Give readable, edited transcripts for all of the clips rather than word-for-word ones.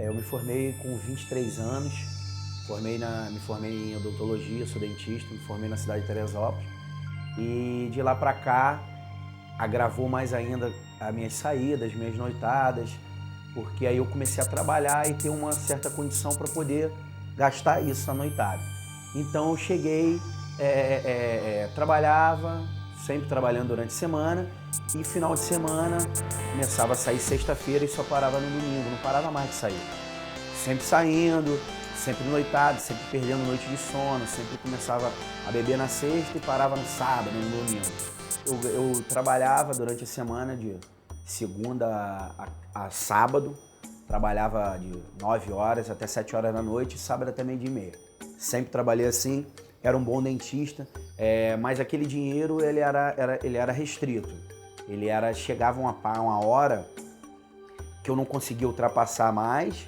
Eu me formei com 23 anos, me formei em odontologia, sou dentista, me formei na cidade de Teresópolis. E de lá para cá, agravou mais ainda as minhas saídas, minhas noitadas, porque aí eu comecei a trabalhar e ter uma certa condição para poder gastar isso na noitada. Então eu cheguei, trabalhava, sempre trabalhando durante a semana, e final de semana começava a sair sexta-feira e só parava no domingo, não parava mais de sair. Sempre saindo, sempre noitado, sempre perdendo noite de sono, sempre começava a beber na sexta e parava no sábado, no domingo. Eu trabalhava durante a semana de segunda a sábado, trabalhava de 9 horas até 7 horas da noite, sábado até meio-dia e meia. Sempre trabalhei assim, era um bom dentista, mas aquele dinheiro ele era restrito. Chegava uma hora que eu não conseguia ultrapassar mais,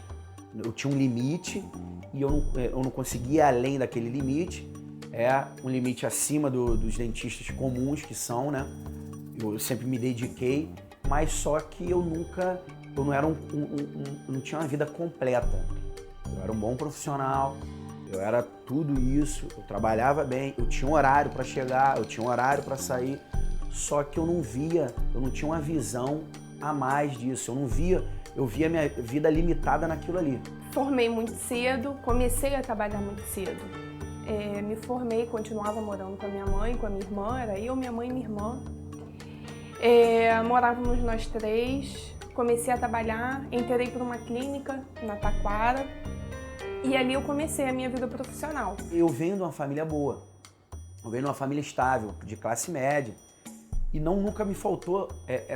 eu tinha um limite e eu não conseguia ir além daquele limite. É um limite acima dos dentistas comuns que são, né? Eu sempre me dediquei, mas só que eu não era não tinha uma vida completa. Eu era um bom profissional, eu era tudo isso, eu trabalhava bem, eu tinha um horário para chegar, eu tinha um horário para sair, só que eu não tinha uma visão a mais disso, eu via minha vida limitada naquilo ali. Formei muito cedo, comecei a trabalhar muito cedo. Me formei, continuava morando com a minha mãe, com a minha irmã, era eu, minha mãe e minha irmã. Morávamos nós três, comecei a trabalhar, entrei para uma clínica na Taquara e ali eu comecei a minha vida profissional. Eu venho de uma família boa, eu venho de uma família estável, de classe média, e nunca me faltou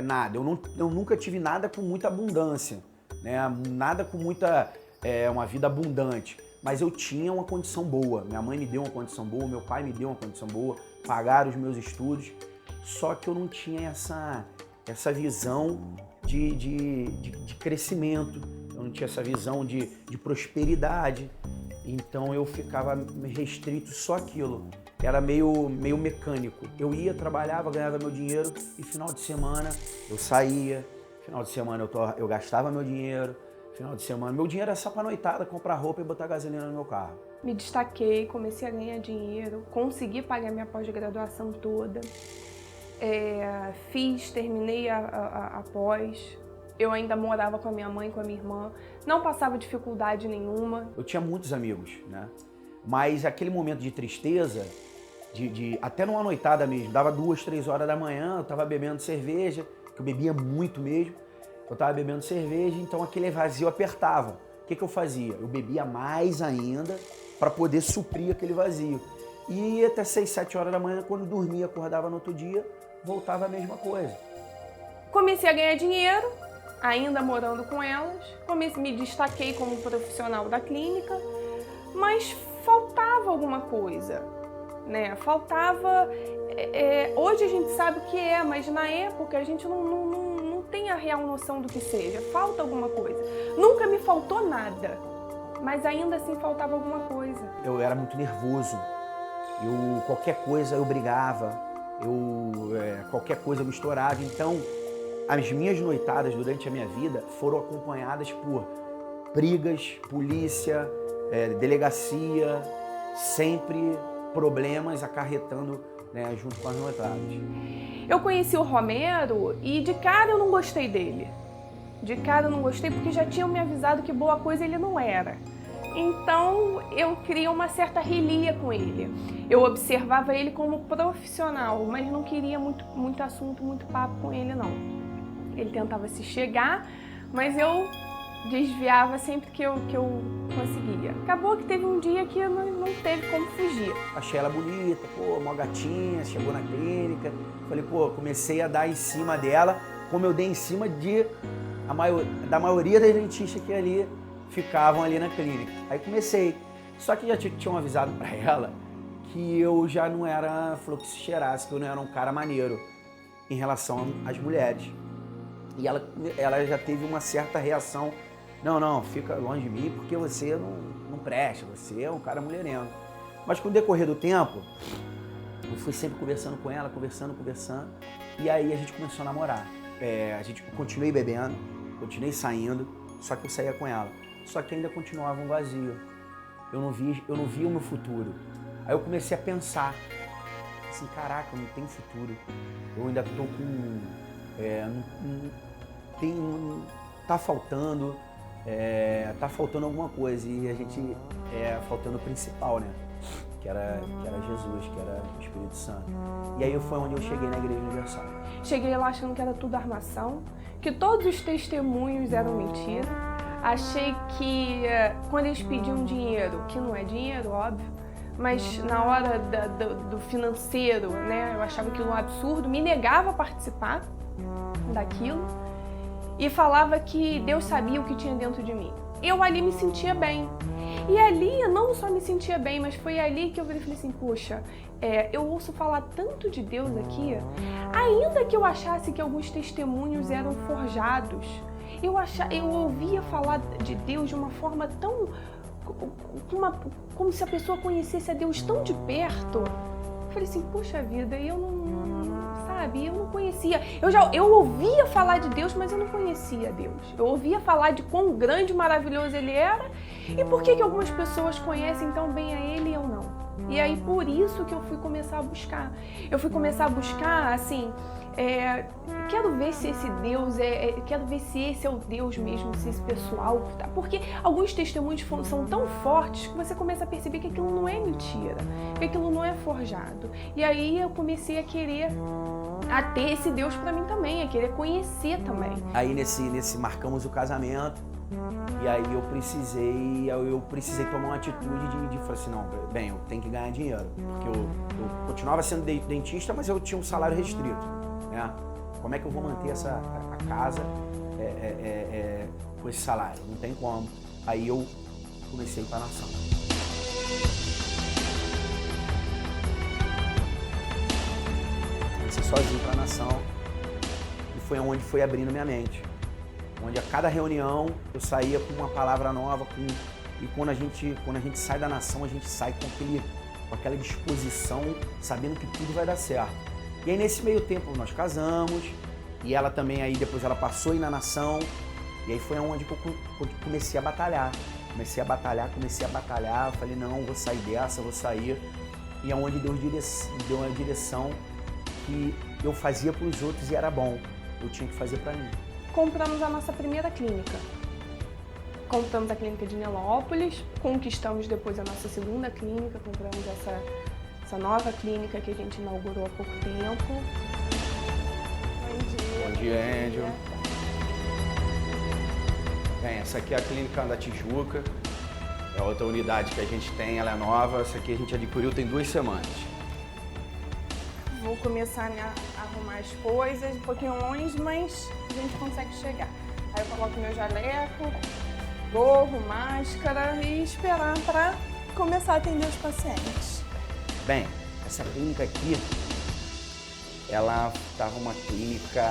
nada, eu nunca tive nada com muita abundância, né? Nada com uma vida abundante, mas eu tinha uma condição boa, minha mãe me deu uma condição boa, meu pai me deu uma condição boa, pagaram os meus estudos, só que eu não tinha essa visão de crescimento, eu não tinha essa visão de prosperidade, então eu ficava restrito só àquilo, era meio mecânico. Eu ia, trabalhava, ganhava meu dinheiro e final de semana eu saía, final de semana eu gastava meu dinheiro, final de semana meu dinheiro era só pra noitada, comprar roupa e botar gasolina no meu carro. Me destaquei, comecei a ganhar dinheiro, consegui pagar minha pós-graduação toda. Terminei a pós, eu ainda morava com a minha mãe, com a minha irmã, não passava dificuldade nenhuma. Eu tinha muitos amigos, né? Mas aquele momento de tristeza, até numa noitada mesmo, dava 2, 3 horas da manhã, eu tava bebendo cerveja, que eu bebia muito mesmo, eu tava bebendo cerveja, então aquele vazio apertava. O que eu fazia? Eu bebia mais ainda para poder suprir aquele vazio. E até 6, 7 horas da manhã, quando dormia, acordava no outro dia, voltava a mesma coisa. Comecei a ganhar dinheiro, ainda morando com elas, me destaquei como profissional da clínica, mas faltava alguma coisa, né? Faltava... hoje a gente sabe o que é, mas na época a gente não tem a real noção do que seja. Falta alguma coisa. Nunca me faltou nada, mas ainda assim faltava alguma coisa. Eu era muito nervoso, qualquer coisa eu brigava, qualquer coisa eu me estourava, então as minhas noitadas durante a minha vida foram acompanhadas por brigas, polícia, delegacia, sempre problemas acarretando, né, junto com as noitadas. Eu conheci o Romero e de cara eu não gostei dele. De cara eu não gostei porque já tinham me avisado que boa coisa ele não era. Então eu criei uma certa rilia com ele. Eu observava ele como profissional, mas não queria muito assunto, muito papo com ele não. Ele tentava se chegar, mas eu desviava sempre que eu conseguia. Acabou que teve um dia que não teve como fugir. Achei ela bonita, uma gatinha, chegou na clínica. Falei, comecei a dar em cima dela, como eu dei em cima da maioria das dentistas que ali ficavam ali na clínica. Aí comecei. Só que já tinham avisado pra ela que eu já não era fluxo-cheirasse, que eu não era um cara maneiro em relação às mulheres. E ela já teve uma certa reação. Não, fica longe de mim porque você não presta, você é um cara mulherengo. Mas com o decorrer do tempo, eu fui sempre conversando com ela, conversando, e aí a gente começou a namorar. Continuei bebendo, continuei saindo, só que eu saía com ela. só que ainda continuava um vazio. Eu não via o meu futuro. Aí eu comecei a pensar, assim, caraca, eu não tenho futuro. Eu ainda tô com... tá faltando alguma coisa. E a gente, faltando o principal, né? Que era Jesus, que era o Espírito Santo. E aí foi onde eu cheguei na Igreja Universal. Cheguei lá achando que era tudo armação, que todos os testemunhos eram mentira. Achei que quando eles pediam dinheiro, que não é dinheiro, óbvio, mas na hora do financeiro, né, eu achava aquilo um absurdo, me negava a participar daquilo e falava que Deus sabia o que tinha dentro de mim. Eu ali me sentia bem. E ali eu não só me sentia bem, mas foi ali que eu falei assim, poxa, eu ouço falar tanto de Deus aqui, ainda que eu achasse que alguns testemunhos eram forjados, eu ouvia falar de Deus de uma forma tão... como se a pessoa conhecesse a Deus tão de perto. Eu falei assim, poxa vida, eu não conhecia. Eu ouvia falar de Deus, mas eu não conhecia Deus. Eu ouvia falar de quão grande e maravilhoso Ele era e por que algumas pessoas conhecem tão bem a Ele e eu não. E aí por isso que eu fui começar a buscar. Eu fui começar a buscar, assim, quero ver se esse Deus quero ver se esse é o Deus mesmo, se esse pessoal, tá? Porque alguns testemunhos são tão fortes que você começa a perceber que aquilo não é mentira, que aquilo não é forjado. E aí eu comecei a querer ter esse Deus pra mim também, a querer conhecer também. Aí nesse marcamos o casamento. E aí eu precisei tomar uma atitude de falar assim, não, bem, eu tenho que ganhar dinheiro. Porque eu continuava sendo dentista, mas eu tinha um salário restrito, né? Como é que eu vou manter a casa com esse salário? Não tem como. Aí eu comecei a ir para a nação. Comecei sozinho para a nação e foi onde foi abrindo minha mente. Onde a cada reunião eu saía com uma palavra nova, e quando a gente sai da nação, a gente sai com aquela disposição, sabendo que tudo vai dar certo. E aí nesse meio tempo nós casamos, e ela também aí depois ela passou a ir na nação, e aí foi onde eu comecei a batalhar. Comecei a batalhar, eu falei, não, vou sair dessa, vou sair. E é onde Deus deu uma direção que eu fazia para os outros e era bom, eu tinha que fazer para mim. Compramos a nossa primeira clínica. Compramos a clínica de Nilópolis, conquistamos depois a nossa segunda clínica, compramos essa nova clínica que a gente inaugurou há pouco tempo. Bom dia, Angel. Bem, essa aqui é a clínica da Tijuca, é outra unidade que a gente tem, ela é nova, essa aqui a gente adquiriu tem 2 semanas. Vou começar a arrumar as coisas, um pouquinho longe, mas a gente consegue chegar. Aí eu coloco meu jaleco, gorro, máscara e esperar para começar a atender os pacientes. Bem, essa clínica aqui, ela estava uma clínica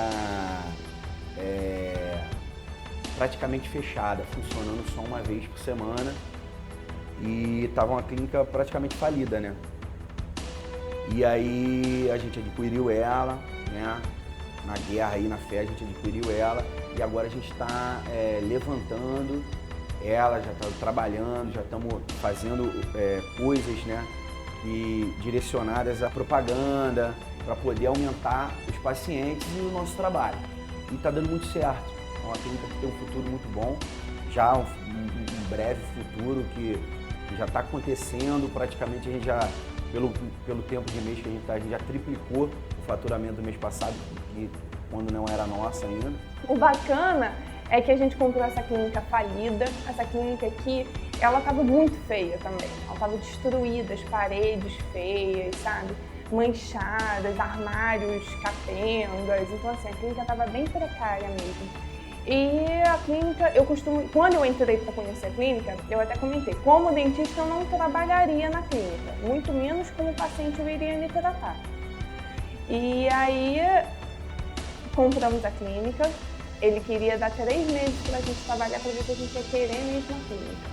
praticamente fechada, funcionando só uma vez por semana, e estava uma clínica praticamente falida, né? E aí a gente adquiriu ela, né? Na guerra aí, na fé, a gente adquiriu ela e agora a gente está levantando ela, já está trabalhando, já estamos fazendo coisas, né? Direcionadas à propaganda para poder aumentar os pacientes e o nosso trabalho. E está dando muito certo. É uma clínica que tem um futuro muito bom, já um breve futuro que já está acontecendo, praticamente a gente já... Pelo tempo de mês que a gente já triplicou o faturamento do mês passado, quando não era nossa ainda. O bacana é que a gente comprou essa clínica falida. Essa clínica aqui, ela estava muito feia também. Ela estava destruída, as paredes feias, sabe? Manchadas, armários capengas. Então assim, a clínica estava bem precária mesmo. E a clínica, quando eu entrei para conhecer a clínica, eu até comentei, como dentista eu não trabalharia na clínica, muito menos como paciente eu iria me tratar. E aí, compramos a clínica, ele queria dar 3 meses para a gente trabalhar para ver se a gente ia querer mesmo a clínica.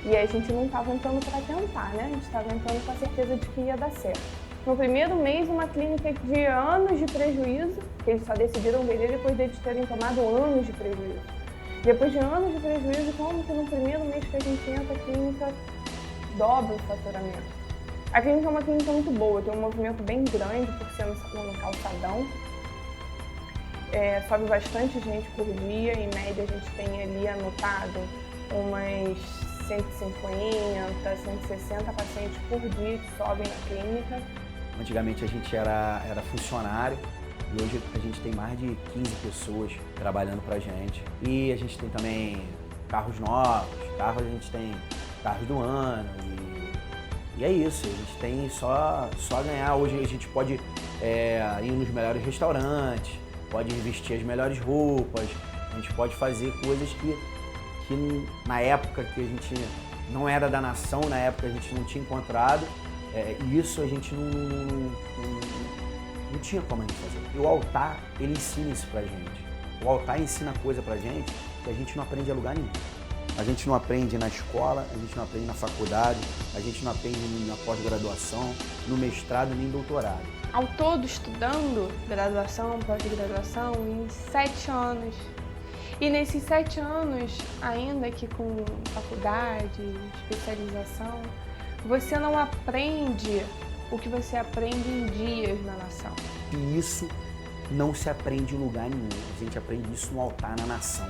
E aí a gente não estava entrando para tentar, né? A gente estava entrando com a certeza de que ia dar certo. No primeiro mês, uma clínica de anos de prejuízo, que eles só decidiram vender depois deles terem tomado anos de prejuízo. Depois de anos de prejuízo, como que no primeiro mês que a gente entra, a clínica dobra o faturamento. A clínica é uma clínica muito boa, tem um movimento bem grande por ser no calçadão. Sobe bastante gente por dia, em média a gente tem ali anotado umas 150, 160 pacientes por dia que sobem na clínica. Antigamente a gente era funcionário e hoje a gente tem mais de 15 pessoas trabalhando pra gente. E a gente tem também carros novos, a gente tem carros do ano e é isso, a gente tem só a ganhar. Hoje a gente pode ir nos melhores restaurantes, pode vestir as melhores roupas, a gente pode fazer coisas que na época que a gente não era da nação, na época a gente não tinha encontrado, isso a gente não tinha como a gente fazer. E o altar, ele ensina isso pra gente. O altar ensina coisa pra gente que a gente não aprende a lugar nenhum. A gente não aprende na escola, a gente não aprende na faculdade, a gente não aprende na pós-graduação, no mestrado nem doutorado. Ao todo, estudando graduação, pós-graduação, em 7 anos. E nesses 7 anos, ainda que com faculdade, especialização, você não aprende o que você aprende em dias na nação. E isso não se aprende em lugar nenhum, a gente aprende isso no altar na nação.